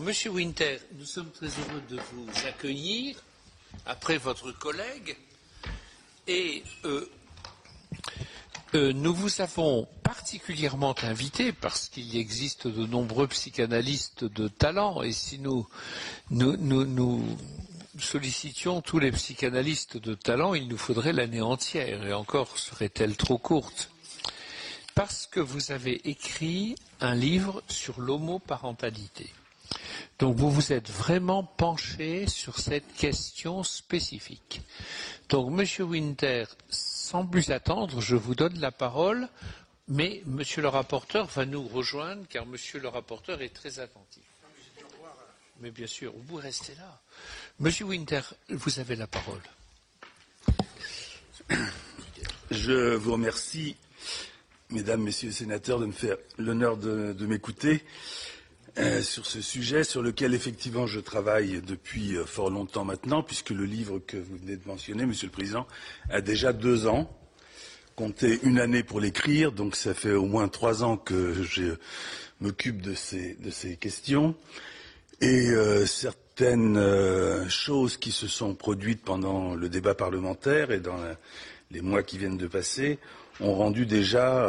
Monsieur Winter, nous sommes très heureux de vous accueillir après votre collègue et nous vous avons particulièrement invité parce qu'il existe de nombreux psychanalystes de talent et si nous sollicitions tous les psychanalystes de talent, il nous faudrait l'année entière et encore serait-elle trop courte. Parce que vous avez écrit un livre sur l'homoparentalité. Donc vous vous êtes vraiment penché sur cette question spécifique. Donc Monsieur Winter, sans plus attendre, je vous donne la parole, mais Monsieur le rapporteur va nous rejoindre car Monsieur le rapporteur est très attentif. Mais bien sûr, vous restez là. Monsieur Winter, vous avez la parole. Je vous remercie, Mesdames, Messieurs les sénateurs, de me faire l'honneur de m'écouter sur ce sujet sur lequel, effectivement, je travaille depuis fort longtemps maintenant, puisque le livre que vous venez de mentionner, Monsieur le Président, a déjà 2 ans. Comptez une année pour l'écrire, donc ça fait au moins 3 ans que je m'occupe de ces questions. Et certaines choses qui se sont produites pendant le débat parlementaire et dans les mois qui viennent de passer ont rendu déjà,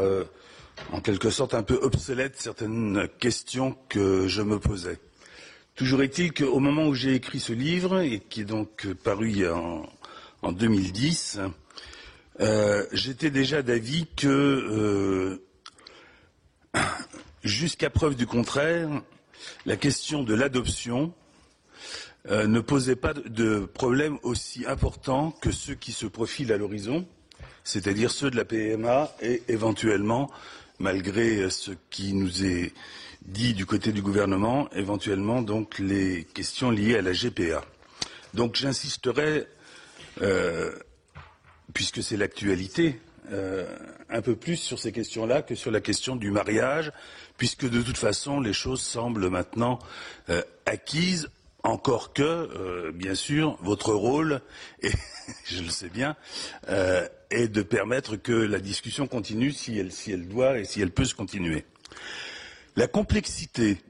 en quelque sorte, un peu obsolètes certaines questions que je me posais. Toujours est-il qu'au moment où j'ai écrit ce livre, et qui est donc paru en 2010, j'étais déjà d'avis que, jusqu'à preuve du contraire, la question de l'adoption ne posait pas de problème aussi important que ceux qui se profilent à l'horizon, c'est-à-dire ceux de la PMA et éventuellement, malgré ce qui nous est dit du côté du gouvernement, éventuellement donc les questions liées à la GPA. Donc j'insisterai, puisque c'est l'actualité, un peu plus sur ces questions-là que sur la question du mariage, puisque de toute façon les choses semblent maintenant acquises, encore que, bien sûr, votre rôle, et je le sais bien, est de permettre que la discussion continue si elle doit et si elle peut se continuer. La complexité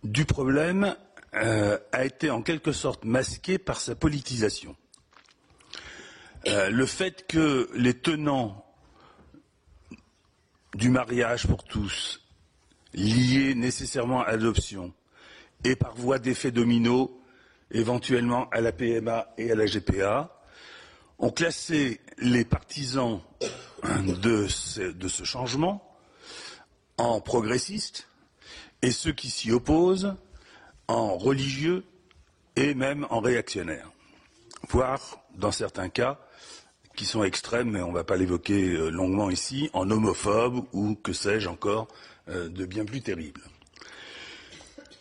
du problème a été en quelque sorte masquée par sa politisation. Le fait que les tenants du mariage pour tous, liés nécessairement à l'adoption, et par voie d'effet domino, éventuellement à la PMA et à la GPA, ont classé les partisans de ce changement en progressistes et ceux qui s'y opposent en religieux et même en réactionnaires, voire, dans certains cas, qui sont extrêmes, mais on ne va pas l'évoquer longuement ici, en homophobes ou que sais-je encore de bien plus terribles.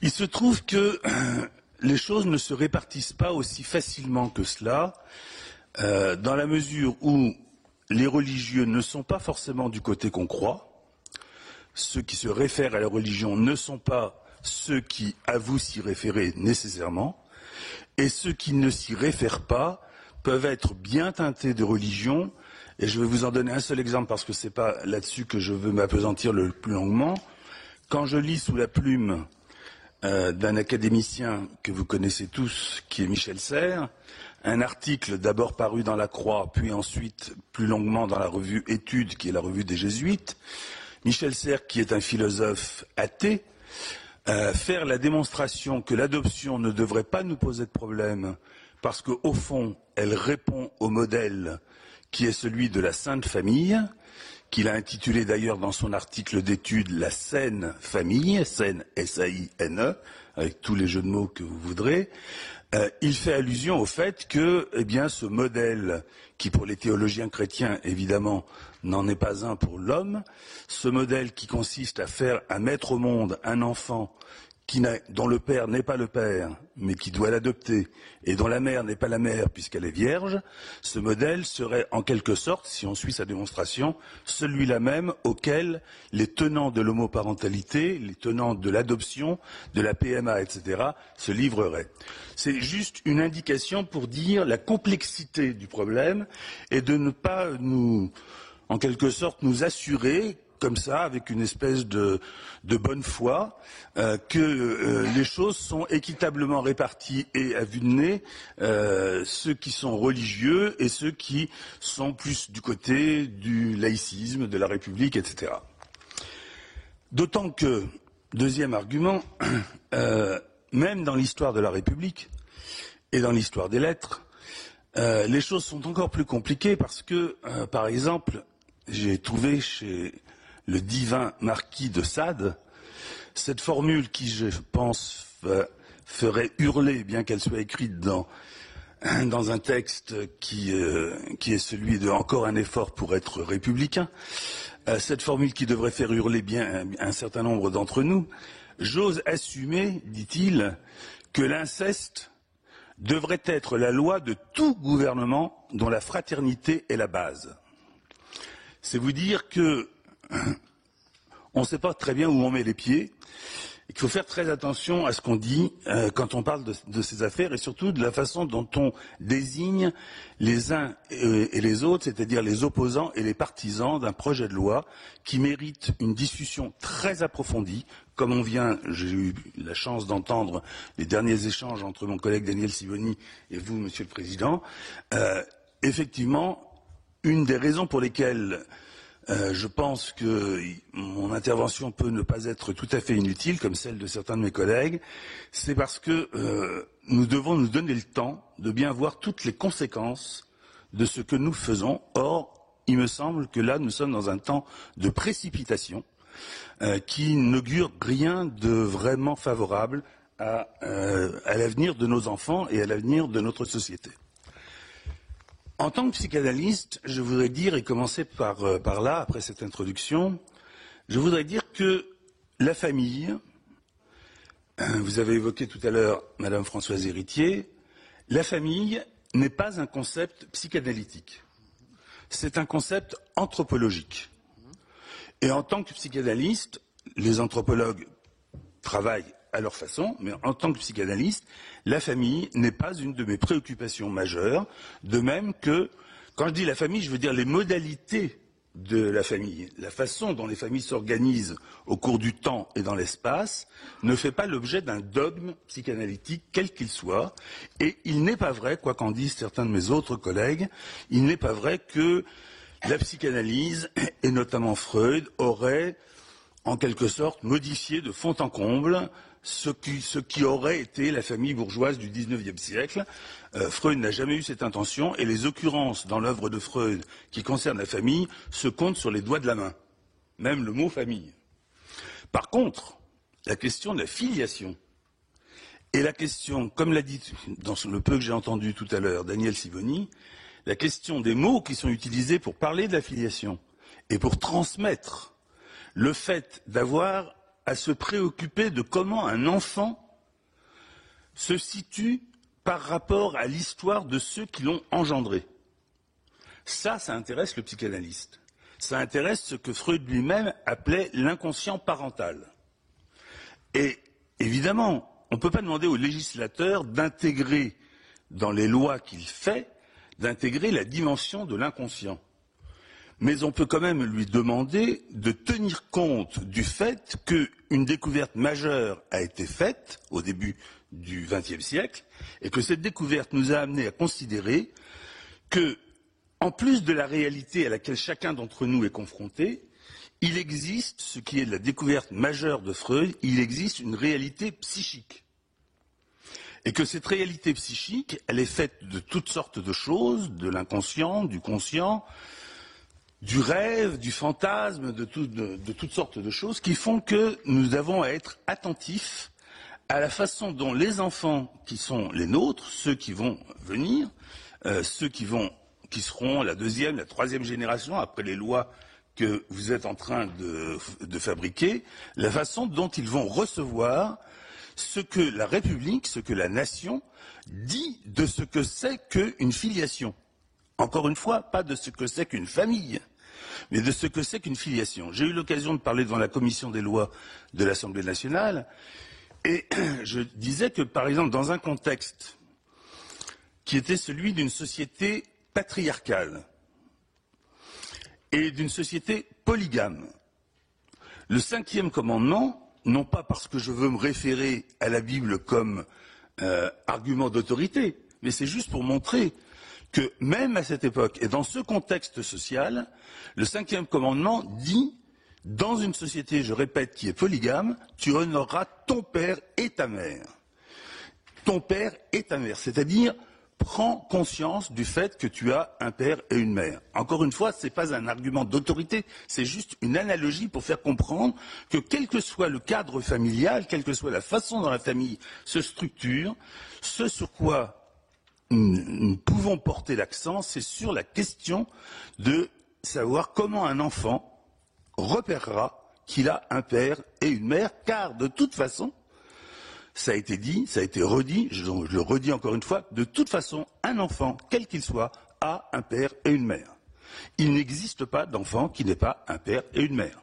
Il se trouve que les choses ne se répartissent pas aussi facilement que cela, dans la mesure où les religieux ne sont pas forcément du côté qu'on croit, ceux qui se réfèrent à la religion ne sont pas ceux qui avouent s'y référer nécessairement, et ceux qui ne s'y réfèrent pas peuvent être bien teintés de religion, et je vais vous en donner un seul exemple parce que ce n'est pas là-dessus que je veux m'appesantir le plus longuement. Quand je lis sous la plume d'un académicien que vous connaissez tous, qui est Michel Serres, un article d'abord paru dans La Croix, puis ensuite plus longuement dans la revue Études, qui est la revue des Jésuites, Michel Serres, qui est un philosophe athée, faire la démonstration que l'adoption ne devrait pas nous poser de problème, parce qu'au fond, elle répond au modèle qui est celui de la Sainte Famille, qu'il a intitulé d'ailleurs dans son article d'étude La Saine Famille, Saine S-A-I-N-E, avec tous les jeux de mots que vous voudrez. Il fait allusion au fait que, eh bien, ce modèle, qui pour les théologiens chrétiens, évidemment, n'en est pas un pour l'homme, ce modèle qui consiste à mettre au monde un enfant dont le père n'est pas le père, mais qui doit l'adopter, et dont la mère n'est pas la mère puisqu'elle est vierge, ce modèle serait en quelque sorte, si on suit sa démonstration, celui-là même auquel les tenants de l'homoparentalité, les tenants de l'adoption, de la PMA, etc., se livreraient. C'est juste une indication pour dire la complexité du problème et de ne pas en quelque sorte, nous assurer comme ça, avec une espèce de bonne foi, que les choses sont équitablement réparties et à vue de nez, ceux qui sont religieux et ceux qui sont plus du côté du laïcisme, de la République, etc. D'autant que, deuxième argument, même dans l'histoire de la République et dans l'histoire des lettres, les choses sont encore plus compliquées parce que, par exemple, j'ai trouvé chez le divin marquis de Sade cette formule qui, je pense, ferait hurler, bien qu'elle soit écrite dans un texte qui est celui de encore un effort pour être républicain, cette formule qui devrait faire hurler bien un certain nombre d'entre nous. J'ose assumer, dit-il, que l'inceste devrait être la loi de tout gouvernement dont la fraternité est la base. C'est vous dire que on ne sait pas très bien où on met les pieds et qu'il faut faire très attention à ce qu'on dit quand on parle de ces affaires et surtout de la façon dont on désigne les uns et les autres, c'est-à-dire les opposants et les partisans d'un projet de loi qui mérite une discussion très approfondie, comme j'ai eu la chance d'entendre les derniers échanges entre mon collègue Daniel Sivoni et vous, Monsieur le Président. Effectivement, une des raisons pour lesquelles je pense que mon intervention peut ne pas être tout à fait inutile, comme celle de certains de mes collègues, c'est parce que nous devons nous donner le temps de bien voir toutes les conséquences de ce que nous faisons. Or, il me semble que là, nous sommes dans un temps de précipitation qui n'augure rien de vraiment favorable à l'avenir de nos enfants et à l'avenir de notre société. En tant que psychanalyste, je voudrais dire, et commencer par là, après cette introduction, je voudrais dire que la famille, vous avez évoqué tout à l'heure Madame Françoise Héritier, la famille n'est pas un concept psychanalytique, c'est un concept anthropologique. Et en tant que psychanalyste, les anthropologues travaillent à leur façon, mais en tant que psychanalyste, la famille n'est pas une de mes préoccupations majeures, de même que, quand je dis la famille, je veux dire les modalités de la famille. La façon dont les familles s'organisent au cours du temps et dans l'espace ne fait pas l'objet d'un dogme psychanalytique, quel qu'il soit, et il n'est pas vrai, quoi qu'en disent certains de mes autres collègues, il n'est pas vrai que la psychanalyse, et notamment Freud, aurait en quelque sorte modifié de fond en comble ce qui aurait été la famille bourgeoise du XIXe siècle. Freud n'a jamais eu cette intention et les occurrences dans l'œuvre de Freud qui concernent la famille se comptent sur les doigts de la main, même le mot famille. Par contre, la question de la filiation et la question, comme l'a dit dans le peu que j'ai entendu tout à l'heure Daniel Sivoni, la question des mots qui sont utilisés pour parler de la filiation et pour transmettre le fait d'avoir à se préoccuper de comment un enfant se situe par rapport à l'histoire de ceux qui l'ont engendré. Ça intéresse le psychanalyste. Ça intéresse ce que Freud lui-même appelait l'inconscient parental. Et évidemment, on ne peut pas demander au législateur d'intégrer dans les lois qu'il fait, d'intégrer la dimension de l'inconscient. Mais on peut quand même lui demander de tenir compte du fait qu'une découverte majeure a été faite au début du XXe siècle et que cette découverte nous a amené à considérer que, en plus de la réalité à laquelle chacun d'entre nous est confronté, il existe, ce qui est la découverte majeure de Freud, il existe une réalité psychique. Et que cette réalité psychique, elle est faite de toutes sortes de choses, de l'inconscient, du conscient, du rêve, du fantasme, de toutes sortes de choses qui font que nous avons à être attentifs à la façon dont les enfants qui sont les nôtres, ceux qui vont venir, ceux qui seront la deuxième, la troisième génération après les lois que vous êtes en train de fabriquer, la façon dont ils vont recevoir ce que la République, ce que la nation dit de ce que c'est qu'une filiation. Encore une fois, pas de ce que c'est qu'une famille, mais de ce que c'est qu'une filiation. J'ai eu l'occasion de parler devant la commission des lois de l'Assemblée nationale, et je disais que, par exemple, dans un contexte qui était celui d'une société patriarcale et d'une société polygame, Le 5e commandement, non pas parce que je veux me référer à la Bible comme argument d'autorité, mais c'est juste pour montrer que même à cette époque et dans ce contexte social, le 5e commandement dit, dans une société, je répète, qui est polygame, tu honoreras ton père et ta mère. Ton père et ta mère, c'est-à-dire prends conscience du fait que tu as un père et une mère. Encore une fois, ce n'est pas un argument d'autorité, c'est juste une analogie pour faire comprendre que quel que soit le cadre familial, quelle que soit la façon dont la famille se structure, ce sur quoi nous pouvons porter l'accent, c'est sur la question de savoir comment un enfant repérera qu'il a un père et une mère, car de toute façon, ça a été dit, ça a été redit, je le redis encore une fois, de toute façon, un enfant, quel qu'il soit, a un père et une mère. Il n'existe pas d'enfant qui n'ait pas un père et une mère.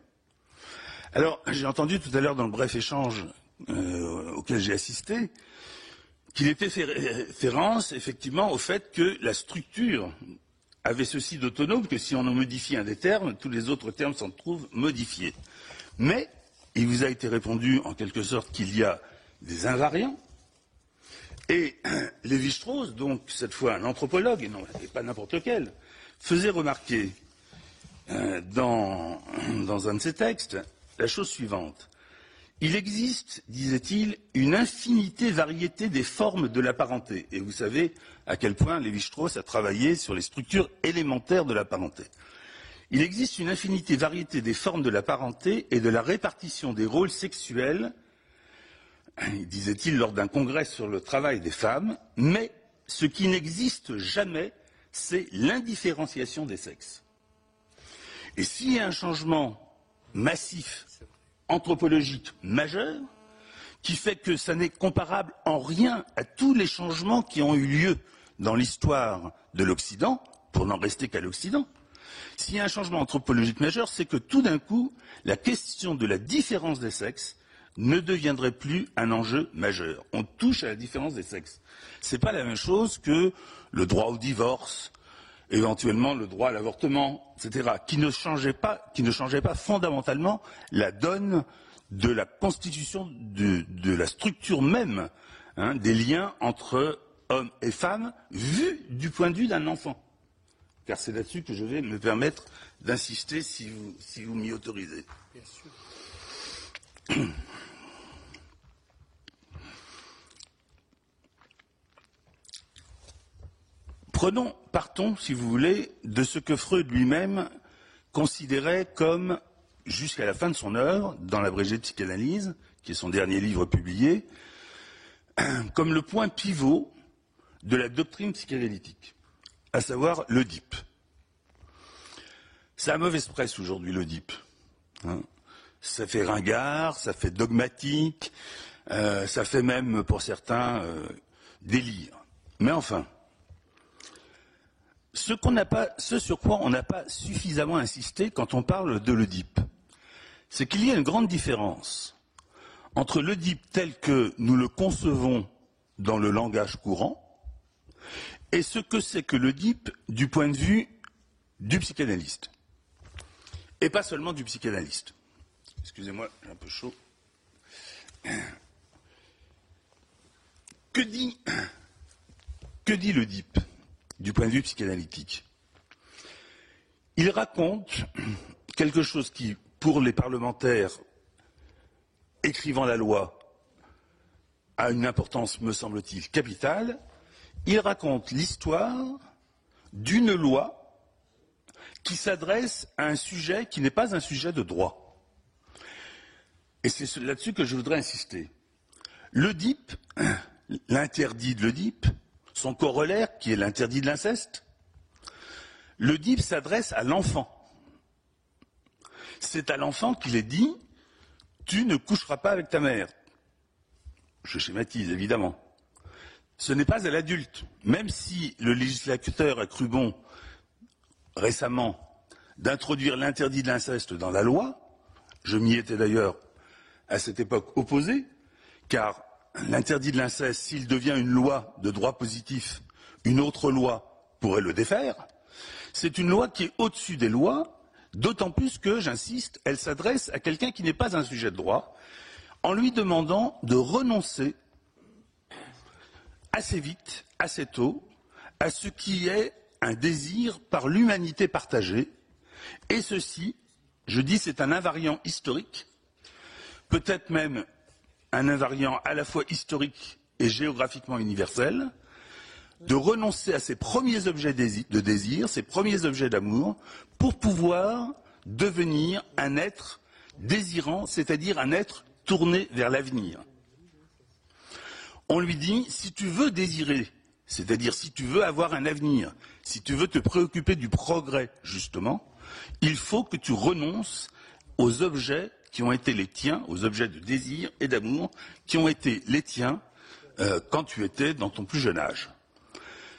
Alors, j'ai entendu tout à l'heure dans le bref échange auquel j'ai assisté, qu'il était fait référence effectivement au fait que la structure avait ceci d'autonome que si on en modifie un des termes, tous les autres termes s'en trouvent modifiés. Mais il vous a été répondu en quelque sorte qu'il y a des invariants. Et Lévi-Strauss, donc cette fois un anthropologue, et pas n'importe lequel, faisait remarquer dans un de ses textes la chose suivante. Il existe, disait-il, une infinité variété des formes de la parenté. Et vous savez à quel point Lévi-Strauss a travaillé sur les structures élémentaires de la parenté. Il existe une infinité variété des formes de la parenté et de la répartition des rôles sexuels, disait-il lors d'un congrès sur le travail des femmes, mais ce qui n'existe jamais, c'est l'indifférenciation des sexes. Et s'il y a un changement massif anthropologique majeur, qui fait que ça n'est comparable en rien à tous les changements qui ont eu lieu dans l'histoire de l'Occident, pour n'en rester qu'à l'Occident. S'il y a un changement anthropologique majeur, c'est que tout d'un coup, la question de la différence des sexes ne deviendrait plus un enjeu majeur. On touche à la différence des sexes. Ce n'est pas la même chose que le droit au divorce, éventuellement le droit à l'avortement, etc., qui ne changeait pas fondamentalement la donne de la constitution de la structure même des liens entre hommes et femmes, vus du point de vue d'un enfant. Car c'est là-dessus que je vais me permettre d'insister si vous m'y autorisez. Bien sûr. Partons, si vous voulez, de ce que Freud lui-même considérait comme, jusqu'à la fin de son œuvre, dans l'abrégé de psychanalyse, qui est son dernier livre publié, comme le point pivot de la doctrine psychanalytique, à savoir l'Oedipe. Ça a mauvaise presse aujourd'hui, l'Oedipe. Ça fait ringard, ça fait dogmatique, ça fait même, pour certains, délire. Mais enfin, ce sur quoi on n'a pas suffisamment insisté quand on parle de l'Oedipe, c'est qu'il y a une grande différence entre l'Oedipe tel que nous le concevons dans le langage courant et ce que c'est que l'Oedipe du point de vue du psychanalyste. Et pas seulement du psychanalyste. Excusez-moi, j'ai un peu chaud. Que dit l'Oedipe du point de vue psychanalytique? Il raconte quelque chose qui, pour les parlementaires écrivant la loi, a une importance, me semble-t-il, capitale. Il raconte l'histoire d'une loi qui s'adresse à un sujet qui n'est pas un sujet de droit. Et c'est là-dessus que je voudrais insister. L'Oedipe, l'interdit de l'Oedipe, son corollaire, qui est l'interdit de l'inceste, l'Oedipe s'adresse à l'enfant. C'est à l'enfant qu'il est dit « tu ne coucheras pas avec ta mère ». Je schématise, évidemment. Ce n'est pas à l'adulte. Même si le législateur a cru bon, récemment, d'introduire l'interdit de l'inceste dans la loi, je m'y étais d'ailleurs à cette époque opposé, car l'interdit de l'inceste, s'il devient une loi de droit positif, une autre loi pourrait le défaire. C'est une loi qui est au-dessus des lois, D'autant plus que, j'insiste, elle s'adresse à quelqu'un qui n'est pas un sujet de droit, en lui demandant de renoncer assez vite, assez tôt, à ce qui est un désir par l'humanité partagée, et ceci, je dis, c'est un invariant historique, peut-être même un invariant à la fois historique et géographiquement universel, de renoncer à ses premiers objets de désir, ses premiers objets d'amour, pour pouvoir devenir un être désirant, c'est-à-dire un être tourné vers l'avenir. On lui dit, si tu veux désirer, c'est-à-dire si tu veux avoir un avenir, si tu veux te préoccuper du progrès, justement, il faut que tu renonces aux objets qui ont été les tiens, aux objets de désir et d'amour qui ont été les tiens quand tu étais dans ton plus jeune âge.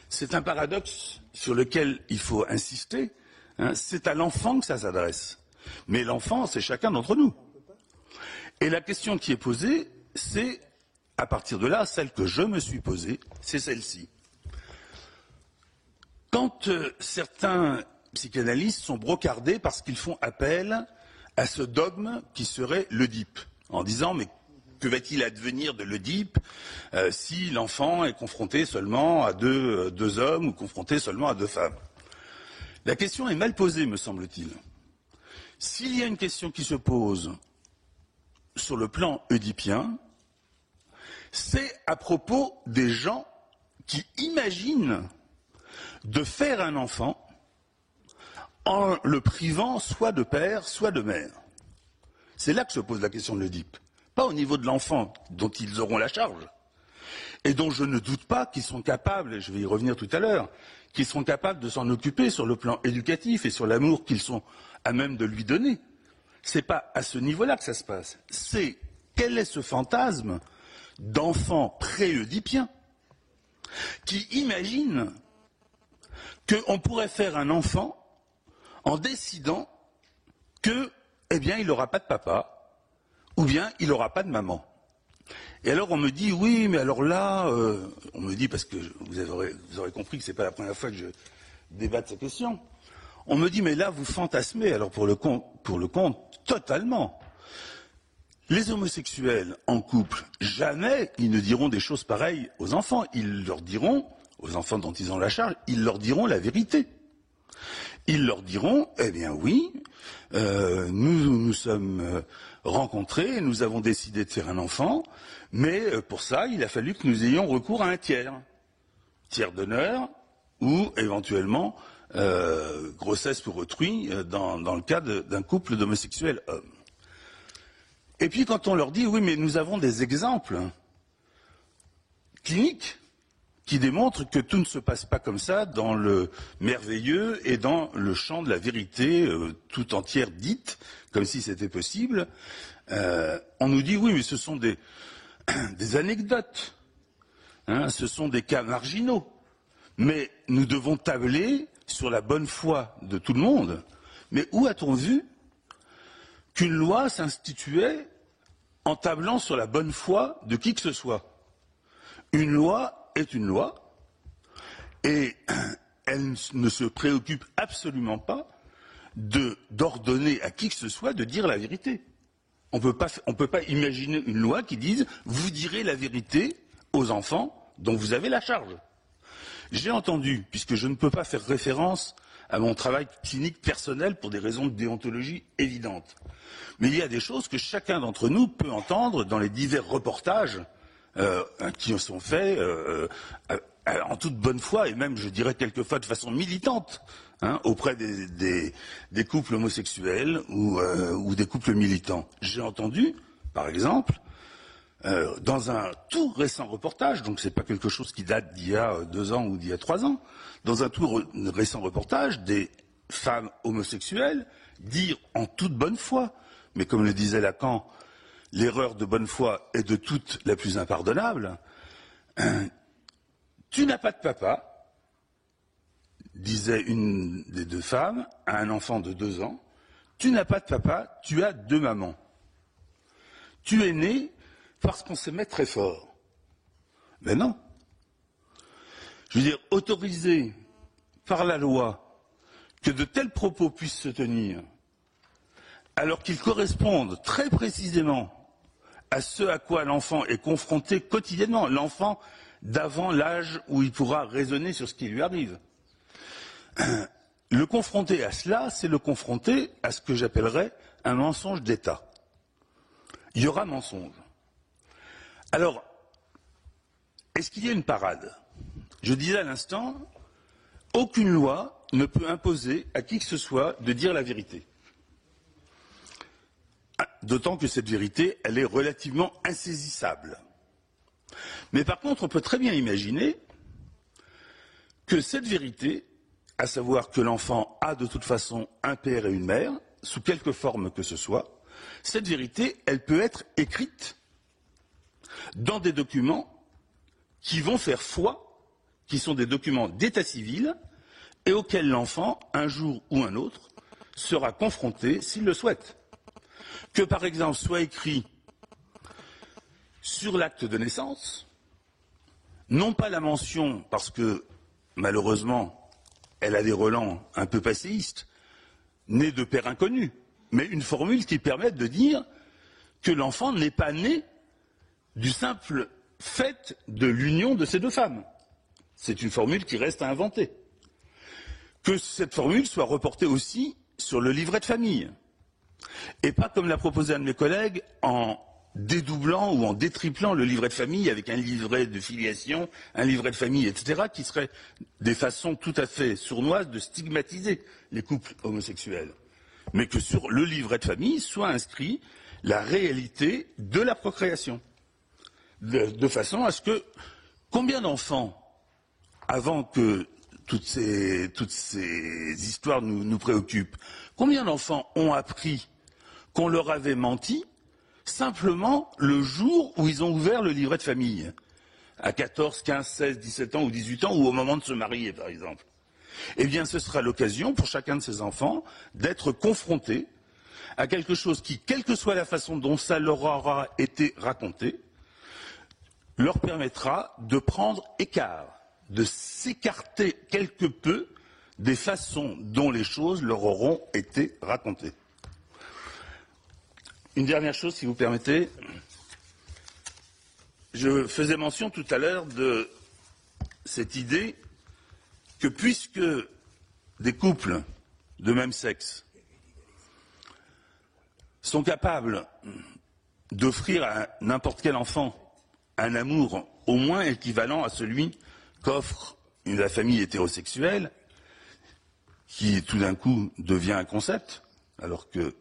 C'est un paradoxe sur lequel il faut insister. Hein, c'est à l'enfant que ça s'adresse. Mais l'enfant, c'est chacun d'entre nous. Et la question qui est posée, c'est, à partir de là, celle que je me suis posée, c'est celle-ci. Quand certains psychanalystes sont brocardés parce qu'ils font appel à ce dogme qui serait l'Oedipe, en disant mais que va-t-il advenir de l'Oedipe si l'enfant est confronté seulement à deux hommes ou confronté seulement à deux femmes? La question est mal posée, me semble-t-il. S'il y a une question qui se pose sur le plan oedipien, c'est à propos des gens qui imaginent de faire un enfant en le privant soit de père, soit de mère. C'est là que se pose la question de l'Oedipe. Pas au niveau de l'enfant dont ils auront la charge, et dont je ne doute pas qu'ils sont capables, et je vais y revenir tout à l'heure, qu'ils seront capables de s'en occuper sur le plan éducatif et sur l'amour qu'ils sont à même de lui donner. C'est pas à ce niveau-là que ça se passe. C'est quel est ce fantasme d'enfant pré-oedipien qui imagine qu'on pourrait faire un enfant en décidant que, eh bien, il n'aura pas de papa, ou bien il n'aura pas de maman. Et alors on me dit, oui, mais alors là, on me dit, parce que vous aurez compris que ce n'est pas la première fois que je débatte cette question, on me dit, mais là, vous fantasmez, alors pour le compte, totalement. Les homosexuels en couple, jamais ils ne diront des choses pareilles aux enfants. Ils leur diront, aux enfants dont ils ont la charge, ils leur diront la vérité. Ils leur diront, eh bien oui, nous sommes rencontrés, nous avons décidé de faire un enfant, mais pour ça, il a fallu que nous ayons recours à un tiers d'honneur, ou éventuellement grossesse pour autrui dans le cas d'un couple d'homosexuels hommes. Et puis quand on leur dit, oui, mais nous avons des exemples cliniques qui démontrent que tout ne se passe pas comme ça dans le merveilleux et dans le champ de la vérité tout entière dite, comme si c'était possible, on nous dit, oui, mais ce sont des anecdotes, hein, ce sont des cas marginaux, mais nous devons tabler sur la bonne foi de tout le monde. Mais où a-t-on vu qu'une loi s'instituait en tablant sur la bonne foi de qui que ce soit? Une loi est une loi et elle ne se préoccupe absolument pas d'ordonner à qui que ce soit de dire la vérité. On ne peut pas imaginer une loi qui dise vous direz la vérité aux enfants dont vous avez la charge. J'ai entendu, puisque je ne peux pas faire référence à mon travail clinique personnel pour des raisons de déontologie évidentes, mais il y a des choses que chacun d'entre nous peut entendre dans les divers reportages qui sont faits en toute bonne foi et même, je dirais, quelquefois de façon militante auprès des couples homosexuels ou des couples militants. J'ai entendu, par exemple, dans un tout récent reportage, donc ce n'est pas quelque chose qui date d'il y a 2 ans ou d'il y a 3 ans, dans un tout récent reportage, des femmes homosexuelles dire en toute bonne foi, mais comme le disait Lacan, l'erreur de bonne foi est de toutes la plus impardonnable. Tu n'as pas de papa, disait une des 2 femmes à un enfant de 2 ans. Tu n'as pas de papa, tu as 2 mamans. Tu es né parce qu'on s'aimait très fort. Mais non. Je veux dire, autoriser par la loi que de tels propos puissent se tenir alors qu'ils correspondent très précisément à ce à quoi l'enfant est confronté quotidiennement, l'enfant d'avant l'âge où il pourra raisonner sur ce qui lui arrive. Le confronter à cela, c'est le confronter à ce que j'appellerais un mensonge d'État. Il y aura mensonge. Alors, est-ce qu'il y a une parade? Je disais à l'instant, aucune loi ne peut imposer à qui que ce soit de dire la vérité. D'autant que cette vérité, elle est relativement insaisissable. Mais par contre, on peut très bien imaginer que cette vérité, à savoir que l'enfant a de toute façon un père et une mère, sous quelque forme que ce soit, cette vérité, elle peut être écrite dans des documents qui vont faire foi, qui sont des documents d'état civil, et auxquels l'enfant, un jour ou un autre, sera confronté s'il le souhaite. Que par exemple soit écrit sur l'acte de naissance, non pas la mention, parce que malheureusement elle a des relents un peu passéistes, né de père inconnu, mais une formule qui permette de dire que l'enfant n'est pas né du simple fait de l'union de ces deux femmes. C'est une formule qui reste à inventer. Que cette formule soit reportée aussi sur le livret de famille. Et pas comme l'a proposé un de mes collègues, en dédoublant ou en détriplant le livret de famille avec un livret de filiation, un livret de famille, etc., qui seraient des façons tout à fait sournoises de stigmatiser les couples homosexuels. Mais que sur le livret de famille soit inscrit la réalité de la procréation. De façon à ce que combien d'enfants, avant que toutes ces histoires nous préoccupent, combien d'enfants ont appris qu'on leur avait menti simplement le jour où ils ont ouvert le livret de famille, à 14, 15, 16, 17 ans ou 18 ans, ou au moment de se marier, par exemple. Eh bien, ce sera l'occasion pour chacun de ces enfants d'être confrontés à quelque chose qui, quelle que soit la façon dont ça leur aura été raconté, leur permettra de prendre écart, de s'écarter quelque peu des façons dont les choses leur auront été racontées. Une dernière chose, si vous permettez. Je faisais mention tout à l'heure de cette idée que puisque des couples de même sexe sont capables d'offrir à n'importe quel enfant un amour au moins équivalent à celui qu'offre la famille hétérosexuelle, qui tout d'un coup devient un concept, alors que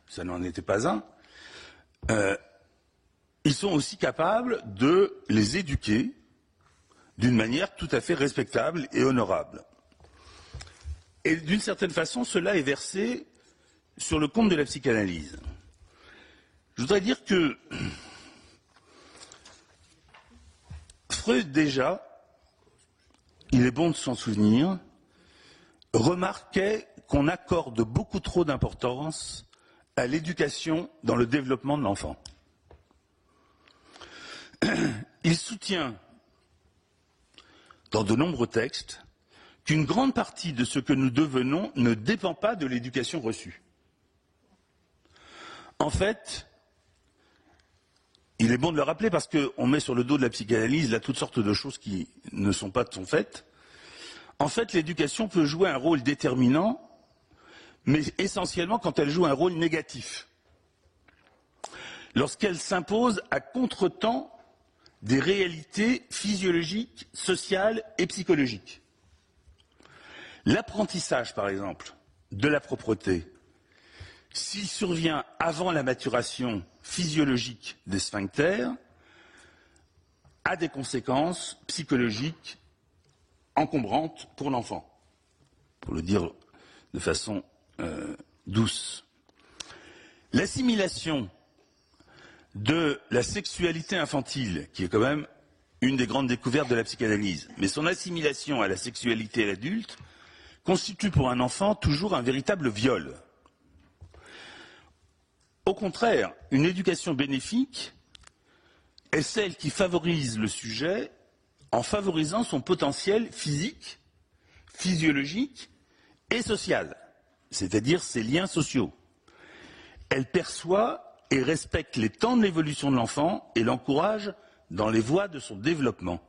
ça n'en était pas un, ils sont aussi capables de les éduquer d'une manière tout à fait respectable et honorable. Et d'une certaine façon, cela est versé sur le compte de la psychanalyse. Je voudrais dire que Freud, déjà, il est bon de s'en souvenir, remarquait qu'on accorde beaucoup trop d'importance à l'éducation dans le développement de l'enfant. Il soutient, dans de nombreux textes, qu'une grande partie de ce que nous devenons ne dépend pas de l'éducation reçue. En fait, il est bon de le rappeler parce qu'on met sur le dos de la psychanalyse là toutes sortes de choses qui ne sont pas de son fait. En fait, l'éducation peut jouer un rôle déterminant, mais essentiellement quand elle joue un rôle négatif. Lorsqu'elle s'impose à contretemps des réalités physiologiques, sociales et psychologiques. L'apprentissage, par exemple, de la propreté, s'il survient avant la maturation physiologique des sphincters, a des conséquences psychologiques encombrantes pour l'enfant, pour le dire de façon douce. L'assimilation de la sexualité infantile, qui est quand même une des grandes découvertes de la psychanalyse, mais son assimilation à la sexualité à l'adulte constitue pour un enfant toujours un véritable viol. Au contraire, une éducation bénéfique est celle qui favorise le sujet en favorisant son potentiel physique, physiologique et social, c'est-à-dire ses liens sociaux. Elle perçoit et respecte les temps de l'évolution de l'enfant et l'encourage dans les voies de son développement,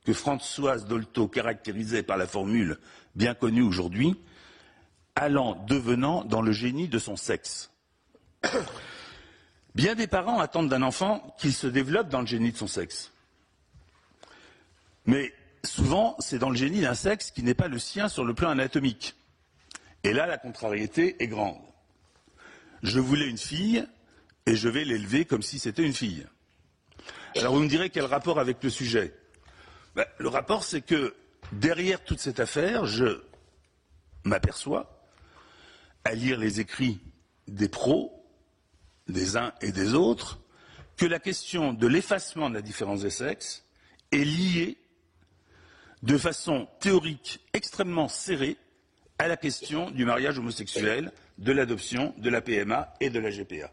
que Françoise Dolto caractérisait par la formule bien connue aujourd'hui, allant devenant dans le génie de son sexe. Bien des parents attendent d'un enfant qu'il se développe dans le génie de son sexe. Mais souvent, c'est dans le génie d'un sexe qui n'est pas le sien sur le plan anatomique. Et là, la contrariété est grande. Je voulais une fille et je vais l'élever comme si c'était une fille. Alors vous me direz quel rapport avec le sujet? Le rapport, c'est que derrière toute cette affaire, je m'aperçois, à lire les écrits des pros, des uns et des autres, que la question de l'effacement de la différence des sexes est liée de façon théorique extrêmement serrée à la question du mariage homosexuel, de l'adoption, de la PMA et de la GPA.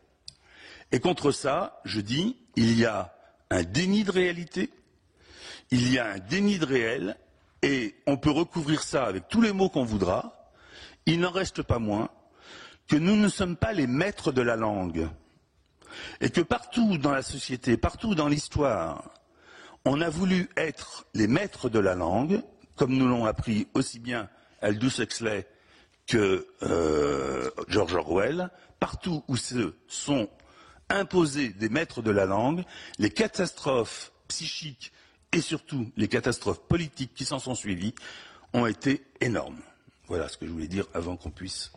Et contre ça, je dis, il y a un déni de réalité, il y a un déni de réel, et on peut recouvrir ça avec tous les mots qu'on voudra. Il n'en reste pas moins que nous ne sommes pas les maîtres de la langue, et que partout dans la société, partout dans l'histoire, on a voulu être les maîtres de la langue, comme nous l'ont appris aussi bien Aldous Huxley que George Orwell. Partout où se sont imposés des maîtres de la langue, les catastrophes psychiques et surtout les catastrophes politiques qui s'en sont suivies ont été énormes. Voilà ce que je voulais dire avant qu'on puisse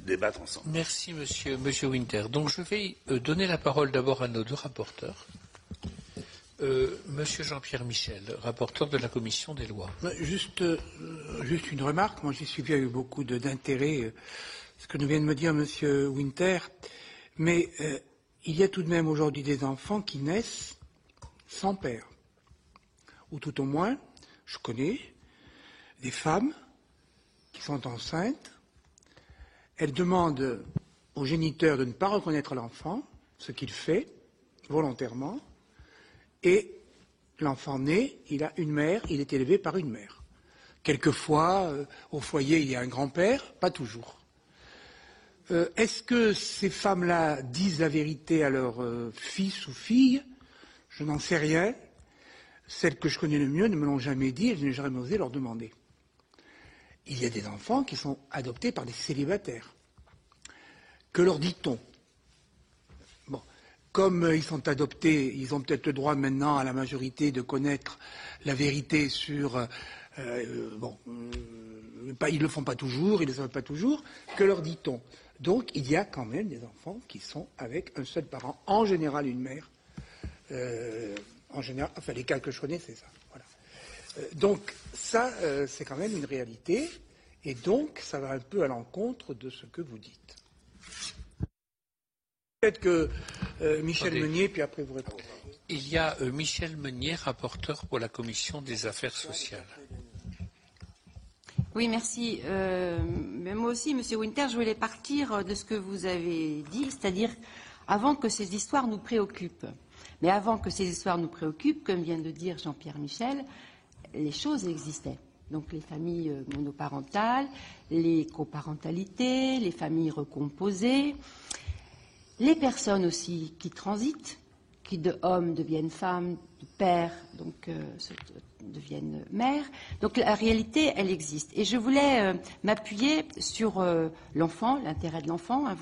débattre ensemble. Merci, monsieur Winter. Donc, je vais donner la parole d'abord à nos deux rapporteurs. Monsieur Jean-Pierre Michel, rapporteur de la Commission des lois. Juste une remarque. Moi, j'ai suivi avec beaucoup d'intérêt ce que nous vient de me dire monsieur Winter. Mais il y a tout de même aujourd'hui des enfants qui naissent sans père. Ou tout au moins, je connais des femmes qui sont enceintes. Elles demandent au géniteur de ne pas reconnaître l'enfant, ce qu'il fait volontairement, et l'enfant naît, il a une mère, il est élevé par une mère. Quelquefois, au foyer, il y a un grand-père, pas toujours. Est-ce que ces femmes-là disent la vérité à leur fils ou fille? Je n'en sais rien. Celles que je connais le mieux ne me l'ont jamais dit et je n'ai jamais osé leur demander. Il y a des enfants qui sont adoptés par des célibataires. Que leur dit-on? Bon, comme ils sont adoptés, ils ont peut-être le droit maintenant à la majorité de connaître la vérité sur... ils ne le font pas toujours, ils ne le savent pas toujours. Que leur dit-on? Donc il y a quand même des enfants qui sont avec un seul parent, en général une mère. En général, enfin les cas que je connais, c'est ça. Voilà. Donc ça, c'est quand même une réalité, et donc ça va un peu à l'encontre de ce que vous dites. Peut-être que Michel Meunier, puis après vous répondrez. Il y a Michel Meunier, rapporteur pour la Commission des affaires sociales. Oui, merci. Mais moi aussi, Monsieur Winter, je voulais partir de ce que vous avez dit, c'est-à-dire avant que ces histoires nous préoccupent. Mais avant que ces histoires nous préoccupent, comme vient de dire Jean-Pierre Michel, les choses existaient. Donc les familles monoparentales, les coparentalités, les familles recomposées, les personnes aussi qui transitent, qui de hommes deviennent femmes, de pères donc deviennent mères. Donc la réalité, elle existe. Et je voulais m'appuyer sur l'enfant, l'intérêt de l'enfant. Hein,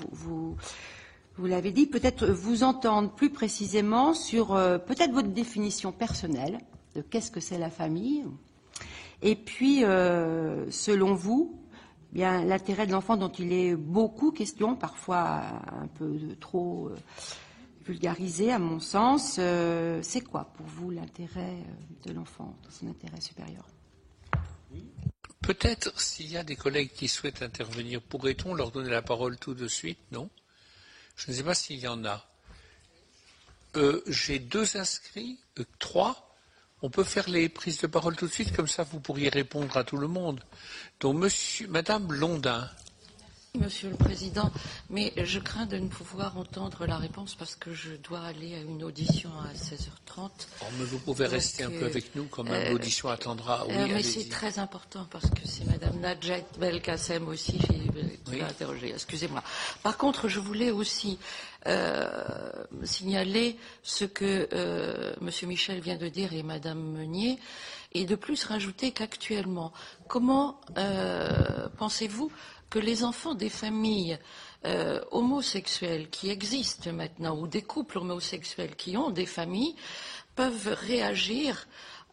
vous l'avez dit, peut-être vous entendre plus précisément sur peut-être votre définition personnelle de qu'est-ce que c'est la famille. Et puis, selon vous, bien l'intérêt de l'enfant dont il est beaucoup question, parfois un peu trop vulgarisé à mon sens, c'est quoi pour vous l'intérêt de l'enfant, son intérêt supérieur? Peut-être s'il y a des collègues qui souhaitent intervenir, pourrait-on leur donner la parole tout de suite? Non? Je ne sais pas s'il y en a. J'ai 2 inscrits, 3. On peut faire les prises de parole tout de suite, comme ça vous pourriez répondre à tout le monde. Donc, Madame Blondin. Monsieur le Président, mais je crains de ne pouvoir entendre la réponse parce que je dois aller à une audition à 16h30. Oh, mais vous pouvez rester un peu avec nous quand même, l'audition attendra. Oui, mais c'est très important parce que c'est Madame Nadjet Belkacem aussi qui l'a interrogé. Excusez-moi. Par contre, je voulais aussi signaler ce que Monsieur Michel vient de dire et Madame Meunier, et de plus rajouter qu'actuellement, comment pensez-vous que les enfants des familles homosexuelles qui existent maintenant, ou des couples homosexuels qui ont des familles, peuvent réagir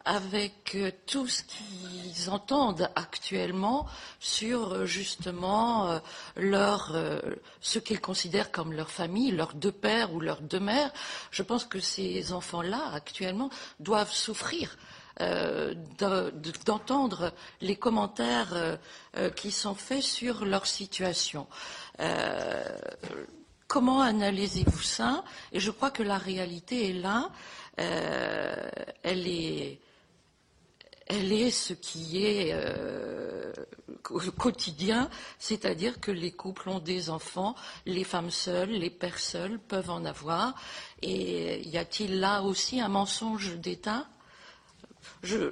avec tout ce qu'ils entendent actuellement sur justement ce qu'ils considèrent comme leur famille, leurs deux pères ou leurs deux mères. Je pense que ces enfants-là, actuellement, doivent souffrir d'entendre les commentaires qui sont faits sur leur situation. Comment analysez-vous ça? Et je crois que la réalité est là. Elle est ce qui est quotidien, c'est-à-dire que les couples ont des enfants, les femmes seules, les pères seuls peuvent en avoir. Et y a-t-il là aussi un mensonge d'État? Je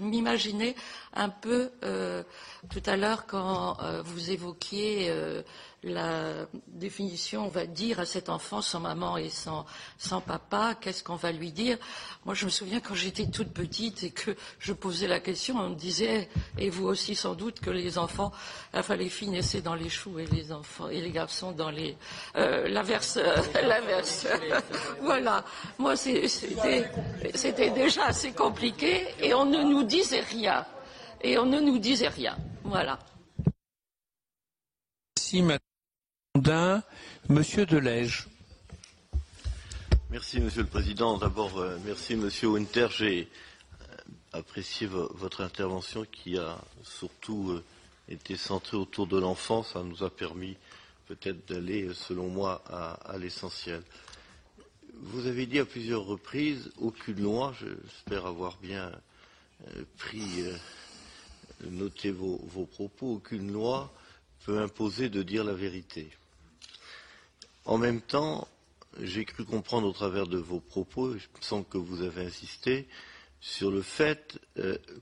m'imaginais un peu tout à l'heure quand vous évoquiez la définition, on va dire à cet enfant sans maman et sans papa, qu'est-ce qu'on va lui dire? Moi, je me souviens quand j'étais toute petite et que je posais la question, on me disait, et vous aussi sans doute, que les enfants, enfin les filles naissaient dans les choux et les enfants et les garçons dans les l'inverse. Voilà. Moi, c'était déjà assez compliqué et on ne nous disait rien. Voilà. Merci, Madame. Monsieur Delège. Merci, Monsieur le Président. D'abord, merci, Monsieur Winter. J'ai apprécié votre intervention qui a surtout été centrée autour de l'enfant. Ça nous a permis peut-être d'aller, selon moi, à l'essentiel. Vous avez dit à plusieurs reprises, aucune loi, j'espère avoir bien noté vos propos, aucune loi peut imposer de dire la vérité. En même temps, j'ai cru comprendre au travers de vos propos, il me semble que vous avez insisté, sur le fait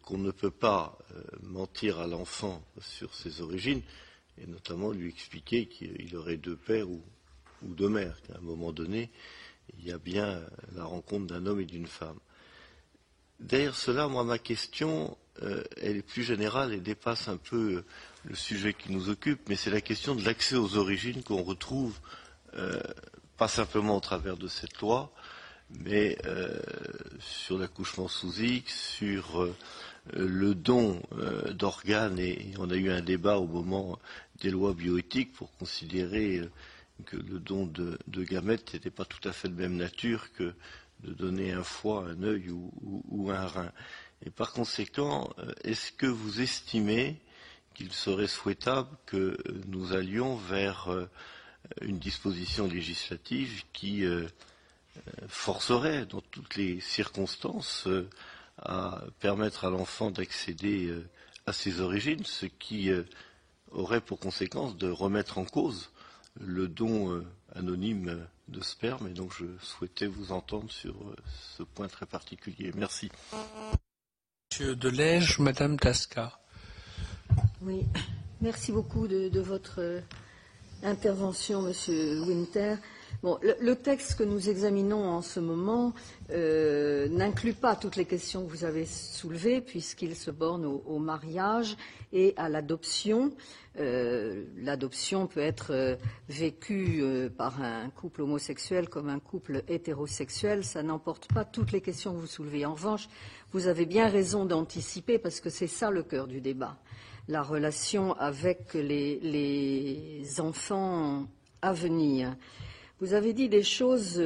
qu'on ne peut pas mentir à l'enfant sur ses origines, et notamment lui expliquer qu'il aurait deux pères ou deux mères, qu'à un moment donné, il y a bien la rencontre d'un homme et d'une femme. Derrière cela, moi, ma question, elle est plus générale et dépasse un peu le sujet qui nous occupe, mais c'est la question de l'accès aux origines qu'on retrouve pas simplement au travers de cette loi, mais sur l'accouchement sous X, sur le don d'organes, et on a eu un débat au moment des lois bioéthiques pour considérer que le don de gamètes n'était pas tout à fait de même nature que de donner un foie, un œil ou un rein. Et par conséquent, est-ce que vous estimez qu'il serait souhaitable que nous allions vers une disposition législative qui forcerait, dans toutes les circonstances, à permettre à l'enfant d'accéder à ses origines, ce qui aurait pour conséquence de remettre en cause le don anonyme de sperme, et donc je souhaitais vous entendre sur ce point très particulier. Merci. Monsieur Delège, Madame Tasca. Oui, merci beaucoup de votre intervention, Monsieur Winter. Bon, le texte que nous examinons en ce moment n'inclut pas toutes les questions que vous avez soulevées, puisqu'il se borne au mariage et à l'adoption. L'adoption peut être vécue par un couple homosexuel comme un couple hétérosexuel. Ça n'emporte pas toutes les questions que vous soulevez. En revanche, vous avez bien raison d'anticiper, parce que c'est ça le cœur du débat. La relation avec les enfants à venir. Vous avez dit des choses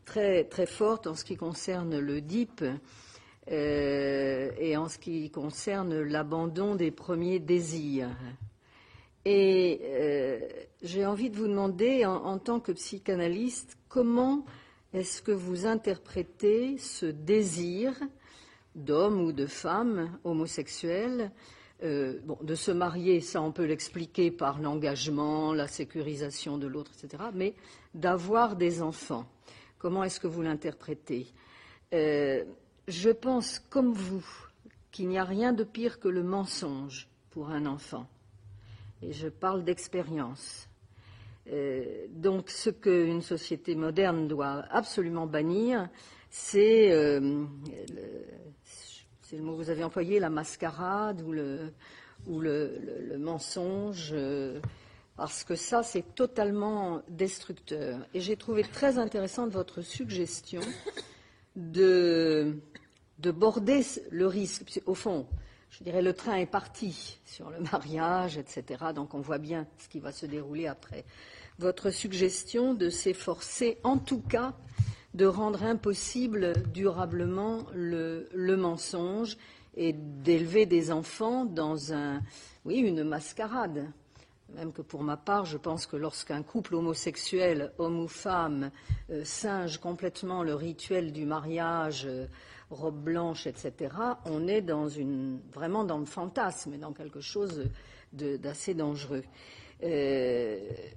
très, très fortes en ce qui concerne le DIP et en ce qui concerne l'abandon des premiers désirs. Et j'ai envie de vous demander, en tant que psychanalyste, comment est-ce que vous interprétez ce désir d'homme ou de femme homosexuel de se marier, ça on peut l'expliquer par l'engagement, la sécurisation de l'autre, etc. Mais d'avoir des enfants, comment est-ce que vous l'interprétez? Je pense, comme vous, qu'il n'y a rien de pire que le mensonge pour un enfant. Et je parle d'expérience. Donc ce qu'une société moderne doit absolument bannir, c'est le mot que vous avez employé, la mascarade ou le mensonge, parce que ça, c'est totalement destructeur. Et j'ai trouvé très intéressante votre suggestion de border le risque. Au fond, je dirais, le train est parti sur le mariage, etc. Donc on voit bien ce qui va se dérouler après. Votre suggestion de s'efforcer, en tout cas, de rendre impossible durablement le mensonge et d'élever des enfants dans une mascarade. Même que pour ma part, je pense que lorsqu'un couple homosexuel, homme ou femme, singe complètement le rituel du mariage, robe blanche, etc., on est vraiment dans le fantasme et dans quelque chose d'assez dangereux.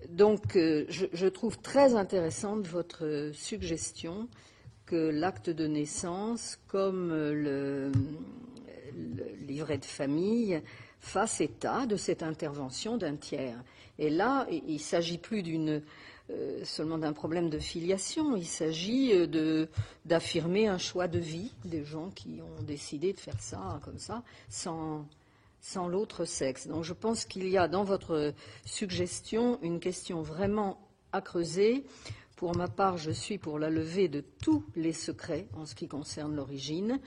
Donc, je trouve très intéressante votre suggestion que l'acte de naissance, comme le livret de famille, fasse état de cette intervention d'un tiers. Et là, il ne s'agit plus seulement d'un problème de filiation, il s'agit d'affirmer un choix de vie des gens qui ont décidé de faire ça comme ça, sans l'autre sexe. Donc je pense qu'il y a dans votre suggestion une question vraiment à creuser. Pour ma part, je suis pour la levée de tous les secrets en ce qui concerne l'origine.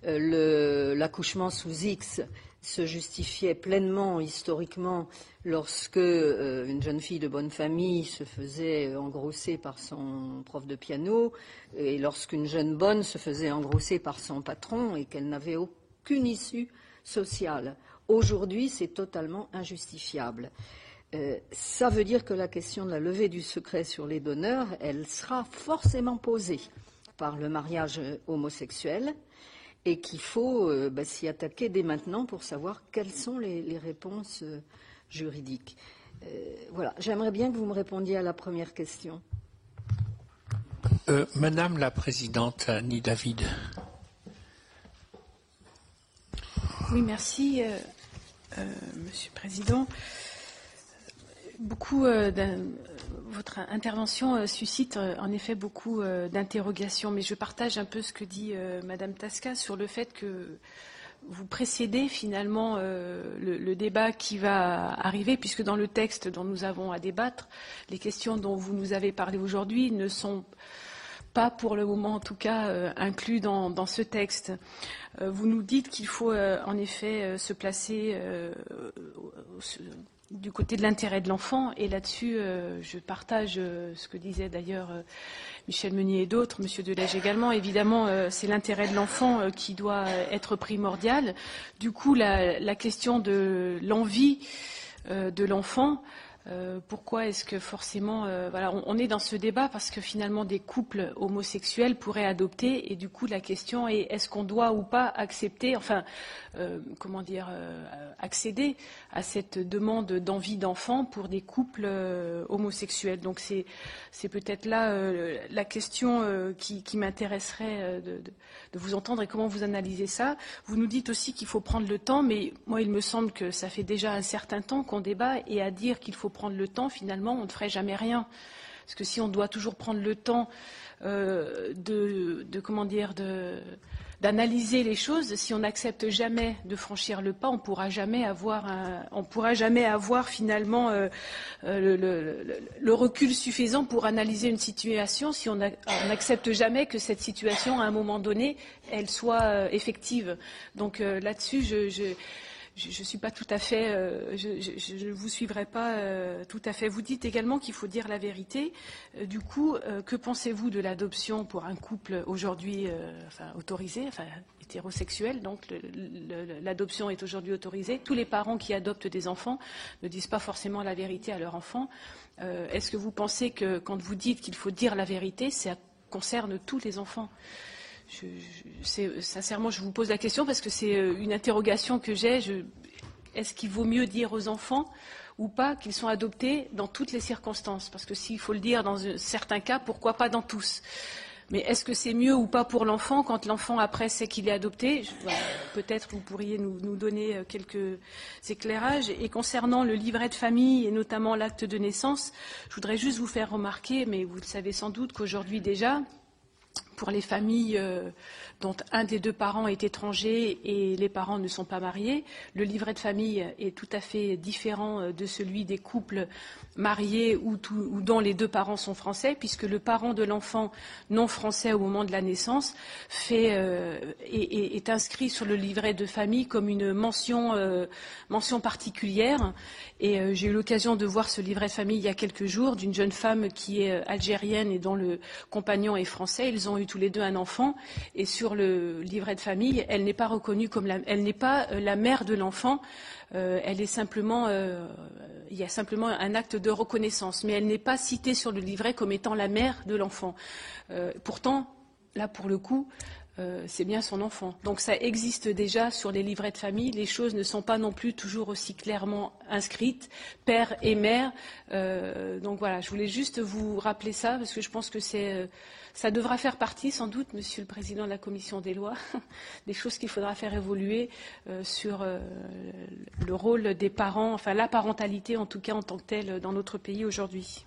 L'accouchement sous X se justifiait pleinement historiquement lorsque une jeune fille de bonne famille se faisait engrosser par son prof de piano et lorsqu'une jeune bonne se faisait engrosser par son patron et qu'elle n'avait aucune issue sociale. Aujourd'hui, c'est totalement injustifiable. Ça veut dire que la question de la levée du secret sur les donneurs, elle sera forcément posée par le mariage homosexuel et qu'il faut s'y attaquer dès maintenant pour savoir quelles sont les réponses juridiques. Voilà. J'aimerais bien que vous me répondiez à la première question. Madame la Présidente, Annie David. Oui, merci, Monsieur le Président. Votre intervention suscite en effet beaucoup d'interrogations, mais je partage un peu ce que dit Madame Tasca sur le fait que vous précédez finalement le débat qui va arriver, puisque dans le texte dont nous avons à débattre, les questions dont vous nous avez parlé aujourd'hui ne sont pas pour le moment en tout cas inclus dans ce texte. Vous nous dites qu'il faut en effet se placer du côté de l'intérêt de l'enfant, et là-dessus, je partage ce que disait d'ailleurs Michel Meunier et d'autres, Monsieur Delège également. Évidemment, c'est l'intérêt de l'enfant qui doit être primordial. Du coup, la question de l'envie de l'enfant, pourquoi est-ce que forcément, on est dans ce débat parce que finalement des couples homosexuels pourraient adopter, et du coup la question est est-ce qu'on doit ou pas accepter, accéder à cette demande d'envie d'enfant pour des couples homosexuels. Donc c'est peut-être là la question qui m'intéresserait de vous entendre et comment vous analysez ça. Vous nous dites aussi qu'il faut prendre le temps, mais moi il me semble que ça fait déjà un certain temps qu'on débat, et à dire qu'il faut prendre le temps, finalement, on ne ferait jamais rien. Parce que si on doit toujours prendre le temps d'analyser les choses, si on n'accepte jamais de franchir le pas, on pourra jamais avoir finalement le recul suffisant pour analyser une situation, si on n'accepte jamais que cette situation, à un moment donné, elle soit effective. Donc là-dessus, je ne suis pas tout à fait, je ne vous suivrai pas tout à fait. Vous dites également qu'il faut dire la vérité. Du coup, que pensez-vous de l'adoption pour un couple aujourd'hui autorisé, hétérosexuel? Donc l'adoption est aujourd'hui autorisée. Tous les parents qui adoptent des enfants ne disent pas forcément la vérité à leur enfant. Est-ce que vous pensez que quand vous dites qu'il faut dire la vérité, ça concerne tous les enfants? Sincèrement, je vous pose la question parce que c'est une interrogation que j'ai. est-ce qu'il vaut mieux dire aux enfants ou pas qu'ils sont adoptés dans toutes les circonstances? Parce que s'il faut le dire dans certains cas, pourquoi pas dans tous? Mais est-ce que c'est mieux ou pas pour l'enfant quand l'enfant après sait qu'il est adopté? Peut-être vous pourriez nous donner quelques éclairages. Et concernant le livret de famille et notamment l'acte de naissance, je voudrais juste vous faire remarquer, mais vous le savez sans doute, qu'aujourd'hui déjà, pour les familles dont un des deux parents est étranger et les parents ne sont pas mariés, le livret de famille est tout à fait différent de celui des couples mariés ou dont les deux parents sont français, puisque le parent de l'enfant non français au moment de la naissance est inscrit sur le livret de famille comme une mention particulière. Et j'ai eu l'occasion de voir ce livret de famille il y a quelques jours d'une jeune femme qui est algérienne et dont le compagnon est français. Ils ont eu tous les deux un enfant, et sur le livret de famille, elle n'est pas reconnue comme elle n'est pas la mère de l'enfant. Elle est simplement, il y a simplement un acte de reconnaissance, mais elle n'est pas citée sur le livret comme étant la mère de l'enfant. Pourtant, là pour le coup, c'est bien son enfant. Donc ça existe déjà sur les livrets de famille. Les choses ne sont pas non plus toujours aussi clairement inscrites, père et mère. Donc voilà, je voulais juste vous rappeler ça, parce que je pense que ça devra faire partie, sans doute, Monsieur le Président de la Commission des lois, des choses qu'il faudra faire évoluer sur le rôle des parents, enfin la parentalité en tout cas en tant que telle dans notre pays aujourd'hui.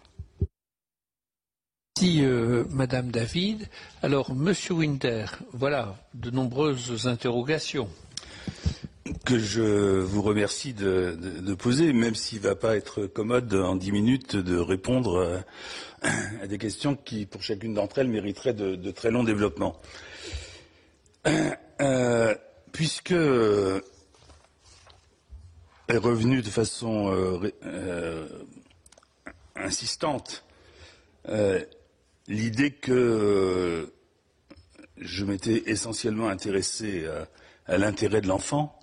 Merci Madame David. Alors Monsieur Winter, voilà de nombreuses interrogations que je vous remercie de poser, même s'il ne va pas être commode en 10 minutes de répondre à des questions qui, pour chacune d'entre elles, mériteraient de très longs développements. Puisque est revenue de façon insistante l'idée que je m'étais essentiellement intéressé à l'intérêt de l'enfant,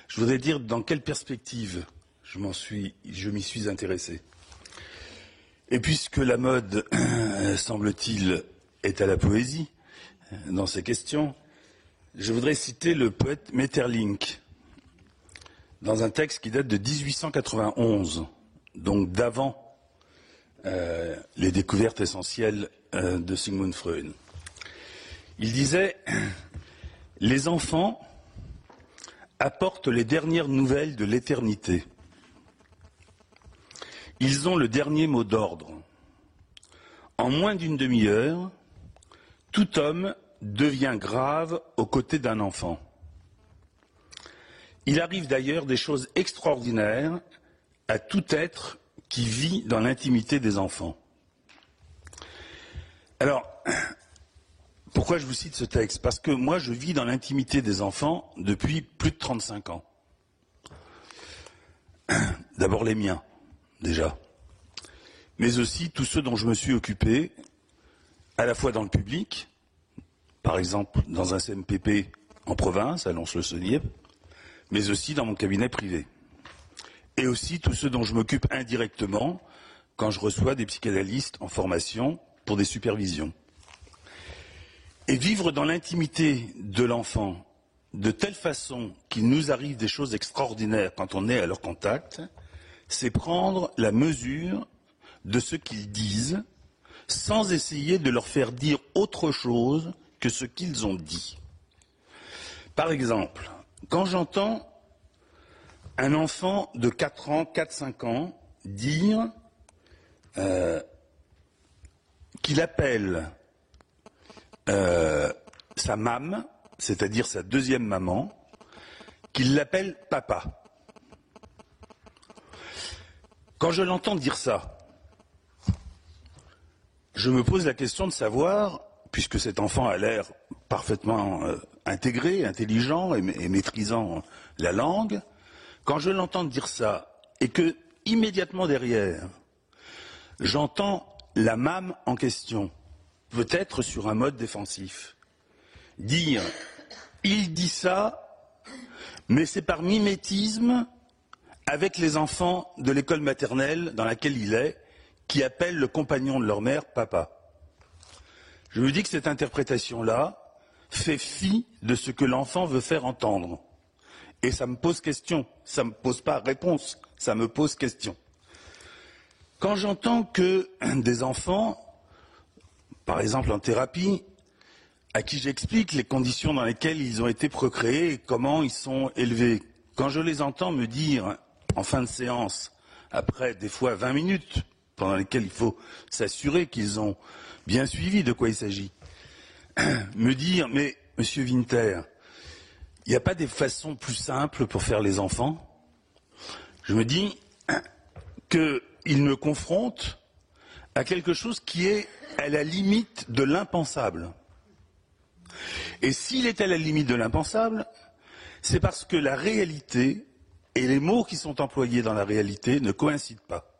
je voudrais dire dans quelle perspective je m'y suis intéressé. Et puisque la mode, semble-t-il, est à la poésie dans ces questions, je voudrais citer le poète Maeterlinck dans un texte qui date de 1891, donc d'avant les découvertes essentielles de Sigmund Freud. Il disait « Les enfants apportent les dernières nouvelles de l'éternité. Ils ont le dernier mot d'ordre. En moins d'une demi-heure, tout homme devient grave aux côtés d'un enfant. Il arrive d'ailleurs des choses extraordinaires à tout être qui vit dans l'intimité des enfants. » Alors, pourquoi je vous cite ce texte? Parce que moi, je vis dans l'intimité des enfants depuis plus de 35 ans. D'abord les miens, déjà. Mais aussi tous ceux dont je me suis occupé, à la fois dans le public, par exemple dans un CMPP en province, à Lons-le-Saunier, mais aussi dans mon cabinet privé. Et aussi tous ceux dont je m'occupe indirectement quand je reçois des psychanalystes en formation pour des supervisions. Et vivre dans l'intimité de l'enfant de telle façon qu'il nous arrive des choses extraordinaires quand on est à leur contact, c'est prendre la mesure de ce qu'ils disent sans essayer de leur faire dire autre chose que ce qu'ils ont dit. Par exemple, quand j'entends un enfant de 4 ans, 4-5 ans dire qu'il appelle sa maman, c'est-à-dire sa deuxième maman, qu'il l'appelle papa. Quand je l'entends dire ça, je me pose la question de savoir, puisque cet enfant a l'air parfaitement intégré, intelligent et maîtrisant la langue, quand je l'entends dire ça, et que, immédiatement derrière, j'entends la mame en question, peut-être sur un mode défensif, dire « il dit ça, mais c'est par mimétisme avec les enfants de l'école maternelle dans laquelle il est, qui appellent le compagnon de leur mère papa ». Je me dis que cette interprétation-là fait fi de ce que l'enfant veut faire entendre Et ça me pose question. Ça ne me pose pas réponse, ça me pose question. Quand j'entends que des enfants, par exemple en thérapie, à qui j'explique les conditions dans lesquelles ils ont été procréés et comment ils sont élevés, quand je les entends me dire, en fin de séance, après des fois 20 minutes, pendant lesquelles il faut s'assurer qu'ils ont bien suivi de quoi il s'agit, me dire, mais Monsieur Winter, il n'y a pas des façons plus simples pour faire les enfants? Je me dis qu'ils me confrontent à quelque chose qui est à la limite de l'impensable. Et s'il est à la limite de l'impensable, c'est parce que la réalité et les mots qui sont employés dans la réalité ne coïncident pas.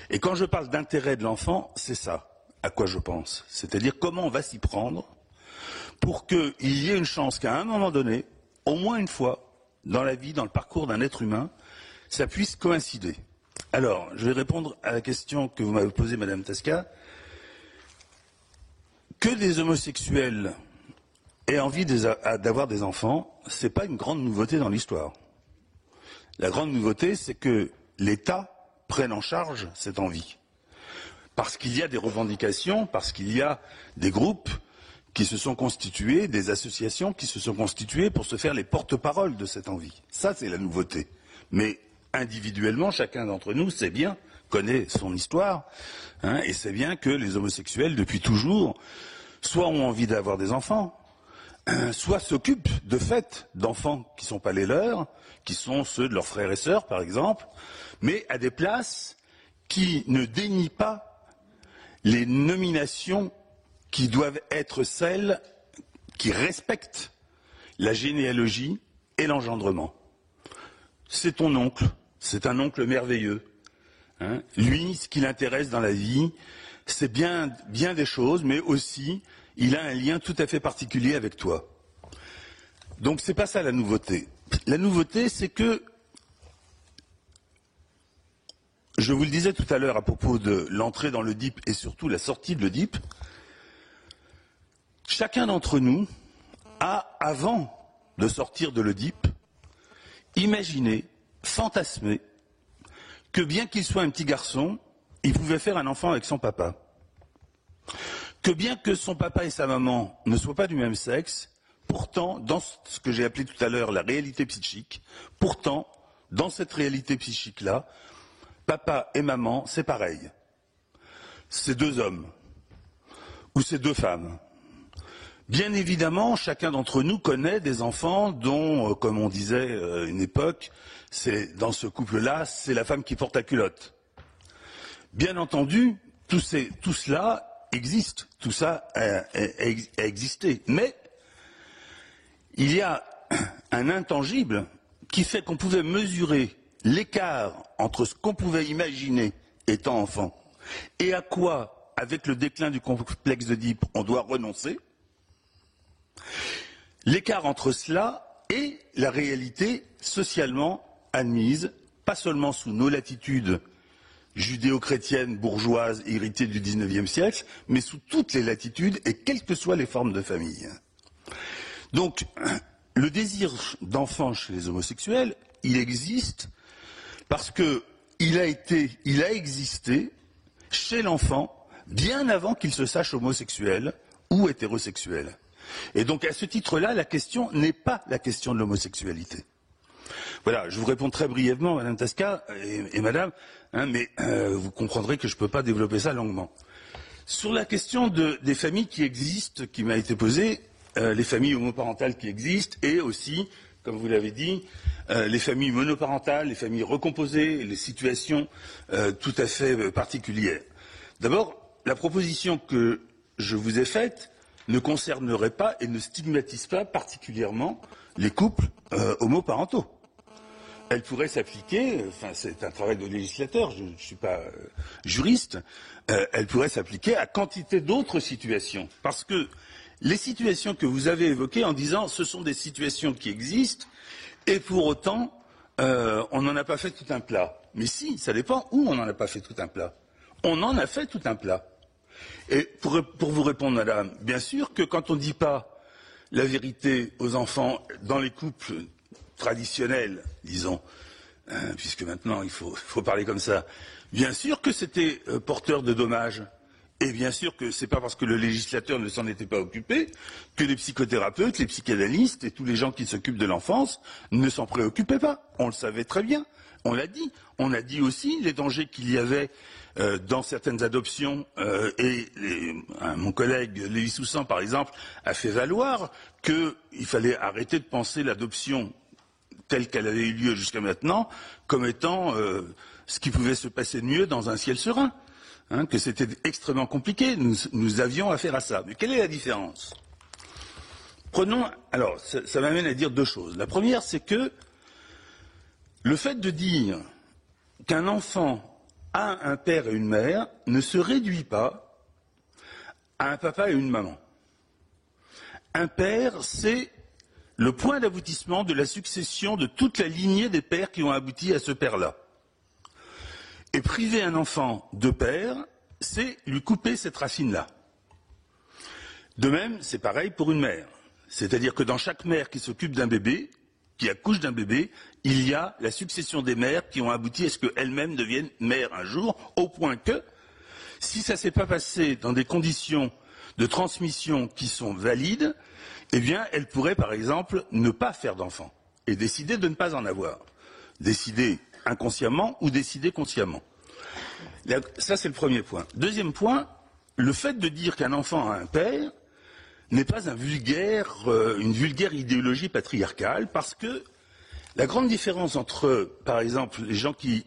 Et quand je parle d'intérêt de l'enfant, c'est ça à quoi je pense. C'est-à-dire comment on va s'y prendre pour qu'il y ait une chance qu'à un moment donné, au moins une fois, dans la vie, dans le parcours d'un être humain, ça puisse coïncider. Alors, je vais répondre à la question que vous m'avez posée, Madame Tasca. Que des homosexuels aient envie d'avoir des enfants, ce n'est pas une grande nouveauté dans l'histoire. La grande nouveauté, c'est que l'État prenne en charge cette envie. Parce qu'il y a des revendications, parce qu'il y a des groupes qui se sont constitués, des associations qui se sont constituées pour se faire les porte-paroles de cette envie. Ça, c'est la nouveauté. Mais individuellement, chacun d'entre nous sait bien, connaît son histoire, et sait bien que les homosexuels, depuis toujours, soit ont envie d'avoir des enfants, soit s'occupent de fait d'enfants qui ne sont pas les leurs, qui sont ceux de leurs frères et sœurs, par exemple, mais à des places qui ne dénient pas les nominations qui doivent être celles qui respectent la généalogie et l'engendrement. C'est ton oncle, c'est un oncle merveilleux. Lui, ce qui l'intéresse dans la vie, c'est bien des choses, mais aussi, il a un lien tout à fait particulier avec toi. Donc, c'est pas ça la nouveauté. La nouveauté, c'est que, je vous le disais tout à l'heure à propos de l'entrée dans l'Oedipe et surtout la sortie de l'Oedipe, chacun d'entre nous a, avant de sortir de l'Oedipe, imaginé, fantasmé, que bien qu'il soit un petit garçon, il pouvait faire un enfant avec son papa. Que bien que son papa et sa maman ne soient pas du même sexe, pourtant, dans ce que j'ai appelé tout à l'heure la réalité psychique, pourtant, dans cette réalité psychique-là, papa et maman, c'est pareil. C'est deux hommes, ou c'est deux femmes. Bien évidemment, chacun d'entre nous connaît des enfants dont, comme on disait une époque, c'est dans ce couple-là, c'est la femme qui porte la culotte. Bien entendu, tout cela existe, tout ça a existé. Mais il y a un intangible qui fait qu'on pouvait mesurer l'écart entre ce qu'on pouvait imaginer étant enfant et à quoi, avec le déclin du complexe d'Oedipe, on doit renoncer. L'écart entre cela et la réalité socialement admise, pas seulement sous nos latitudes judéo-chrétiennes, bourgeoises, héritées du XIXe siècle, mais sous toutes les latitudes et quelles que soient les formes de famille. Donc, le désir d'enfant chez les homosexuels, il existe parce qu'il a existé chez l'enfant bien avant qu'il se sache homosexuel ou hétérosexuel. Et donc, à ce titre-là, la question n'est pas la question de l'homosexualité. Voilà, je vous réponds très brièvement, Madame Tasca et Madame, mais vous comprendrez que je ne peux pas développer ça longuement. Sur la question des familles qui existent, qui m'a été posée, les familles homoparentales qui existent, et aussi, comme vous l'avez dit, les familles monoparentales, les familles recomposées, les situations tout à fait particulières. D'abord, la proposition que je vous ai faite ne concernerait pas et ne stigmatise pas particulièrement les couples homoparentaux. Elle pourrait s'appliquer, enfin c'est un travail de législateur, je ne suis pas juriste, elle pourrait s'appliquer à quantité d'autres situations. Parce que les situations que vous avez évoquées en disant ce sont des situations qui existent et pour autant on n'en a pas fait tout un plat. Mais si, ça dépend où on n'en a pas fait tout un plat. On en a fait tout un plat. Et pour vous répondre, Madame, bien sûr que quand on ne dit pas la vérité aux enfants dans les couples traditionnelle, disons, puisque maintenant il faut parler comme ça, bien sûr que c'était porteur de dommages. Et bien sûr que c'est pas parce que le législateur ne s'en était pas occupé que les psychothérapeutes, les psychanalystes et tous les gens qui s'occupent de l'enfance ne s'en préoccupaient pas. On le savait très bien. On l'a dit. On a dit aussi les dangers qu'il y avait dans certaines adoptions. Mon collègue Lévi Soussan, par exemple, a fait valoir qu'il fallait arrêter de penser l'adoption telle qu'elle avait eu lieu jusqu'à maintenant comme étant ce qui pouvait se passer de mieux dans un ciel serein. Que c'était extrêmement compliqué, nous avions affaire à ça. Mais quelle est la différence? Alors, ça m'amène à dire deux choses. La première, c'est que le fait de dire qu'un enfant a un père et une mère ne se réduit pas à un papa et une maman. Un père, c'est le point d'aboutissement de la succession de toute la lignée des pères qui ont abouti à ce père-là. Et priver un enfant de père, c'est lui couper cette racine-là. De même, c'est pareil pour une mère. C'est-à-dire que dans chaque mère qui s'occupe d'un bébé, qui accouche d'un bébé, il y a la succession des mères qui ont abouti à ce qu'elles-mêmes deviennent mères un jour, au point que, si ça ne s'est pas passé dans des conditions de transmission qui sont valides, eh bien, elles pourraient, par exemple, ne pas faire d'enfant et décider de ne pas en avoir. Décider inconsciemment ou décider consciemment. Ça, c'est le premier point. Deuxième point, le fait de dire qu'un enfant a un père n'est pas une vulgaire idéologie patriarcale, parce que la grande différence entre, par exemple, les gens qui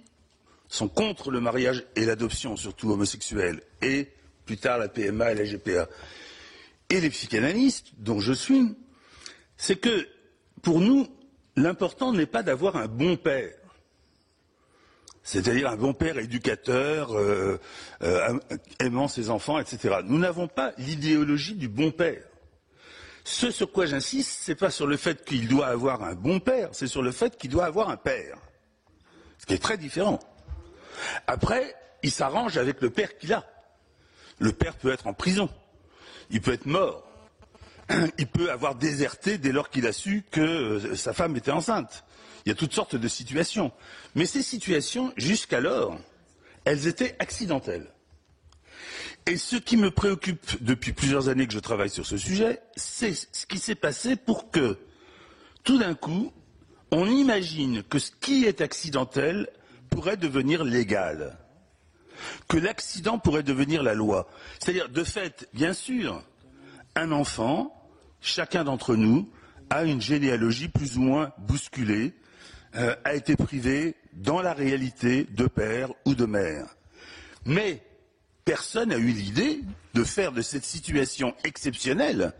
sont contre le mariage et l'adoption, surtout homosexuels, et plus tard la PMA et la GPA, et les psychanalystes, dont je suis, c'est que, pour nous, l'important n'est pas d'avoir un bon père. C'est-à-dire un bon père éducateur, aimant ses enfants, etc. Nous n'avons pas l'idéologie du bon père. Ce sur quoi j'insiste, c'est pas sur le fait qu'il doit avoir un bon père, c'est sur le fait qu'il doit avoir un père. Ce qui est très différent. Après, il s'arrange avec le père qu'il a. Le père peut être en prison. Il peut être mort. Il peut avoir déserté dès lors qu'il a su que sa femme était enceinte. Il y a toutes sortes de situations. Mais ces situations, jusqu'alors, elles étaient accidentelles. Et ce qui me préoccupe depuis plusieurs années que je travaille sur ce sujet, c'est ce qui s'est passé pour que, tout d'un coup, on imagine que ce qui est accidentel pourrait devenir légal. Que l'accident pourrait devenir la loi. C'est-à-dire, de fait, bien sûr, un enfant, chacun d'entre nous, a une généalogie plus ou moins bousculée, a été privé dans la réalité de père ou de mère. Mais personne n'a eu l'idée de faire de cette situation exceptionnelle,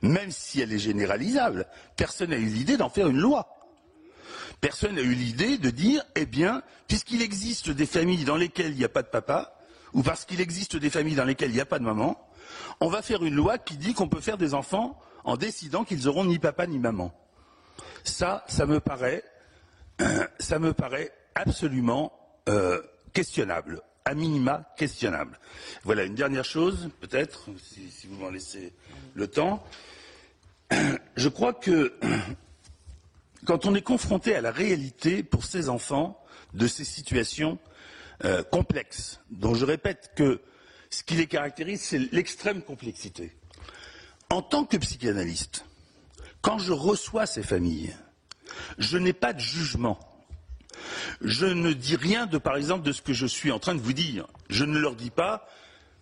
même si elle est généralisable, personne n'a eu l'idée d'en faire une loi. Personne n'a eu l'idée de dire, eh bien, puisqu'il existe des familles dans lesquelles il n'y a pas de papa, ou parce qu'il existe des familles dans lesquelles il n'y a pas de maman, on va faire une loi qui dit qu'on peut faire des enfants en décidant qu'ils n'auront ni papa ni maman. Ça me paraît absolument questionnable, à minima questionnable. Voilà, une dernière chose, peut-être, si vous m'en laissez le temps. Je crois que quand on est confronté à la réalité pour ces enfants de ces situations complexes, dont je répète que ce qui les caractérise, c'est l'extrême complexité. En tant que psychanalyste, quand je reçois ces familles, je n'ai pas de jugement. Je ne dis rien de, par exemple, de ce que je suis en train de vous dire. Je ne leur dis pas,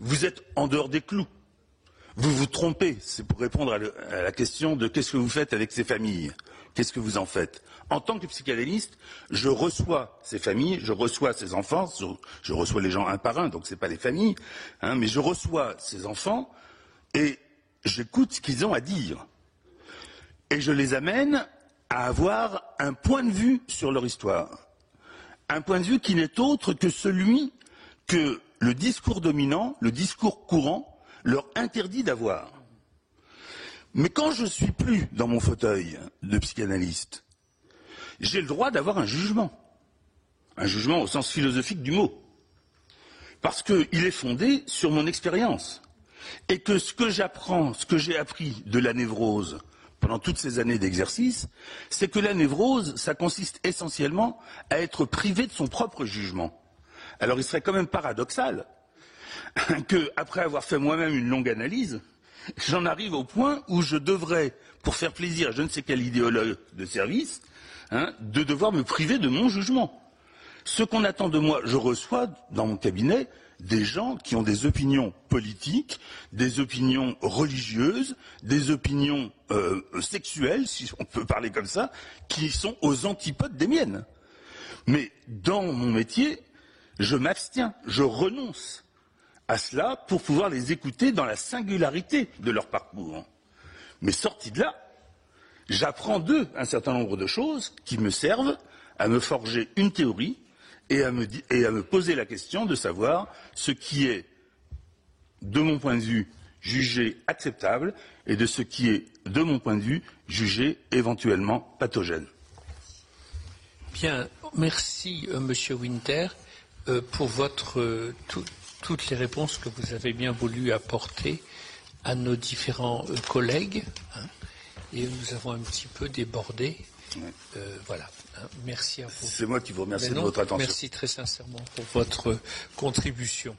vous êtes en dehors des clous. Vous vous trompez. C'est pour répondre à la question de qu'est-ce que vous faites avec ces familles. Qu'est-ce que vous en faites? En tant que psychanalyste, je reçois ces familles, je reçois ces enfants, je reçois les gens un par un, donc ce n'est pas les familles, mais je reçois ces enfants et j'écoute ce qu'ils ont à dire. Et je les amène à avoir un point de vue sur leur histoire. Un point de vue qui n'est autre que celui que le discours dominant, le discours courant, leur interdit d'avoir. Mais quand je ne suis plus dans mon fauteuil de psychanalyste, j'ai le droit d'avoir un jugement au sens philosophique du mot, parce qu'il est fondé sur mon expérience, et que ce que j'apprends, ce que j'ai appris de la névrose pendant toutes ces années d'exercice, c'est que la névrose, ça consiste essentiellement à être privé de son propre jugement. Alors il serait quand même paradoxal que, après avoir fait moi-même une longue analyse, j'en arrive au point où je devrais, pour faire plaisir à je ne sais quel idéologue de service, de devoir me priver de mon jugement. Ce qu'on attend de moi, je reçois dans mon cabinet des gens qui ont des opinions politiques, des opinions religieuses, des opinions sexuelles, si on peut parler comme ça, qui sont aux antipodes des miennes. Mais dans mon métier, je m'abstiens, je renonce à cela pour pouvoir les écouter dans la singularité de leur parcours. Mais sorti de là, j'apprends d'eux un certain nombre de choses qui me servent à me forger une théorie et à me poser la question de savoir ce qui est, de mon point de vue, jugé acceptable et de ce qui est, de mon point de vue, jugé éventuellement pathogène. Bien, merci Monsieur Winter pour toutes les réponses que vous avez bien voulu apporter à nos différents collègues. Et nous avons un petit peu débordé. Ouais. Voilà. Merci à vous. C'est moi qui vous remercie de votre attention. Merci très sincèrement pour votre contribution.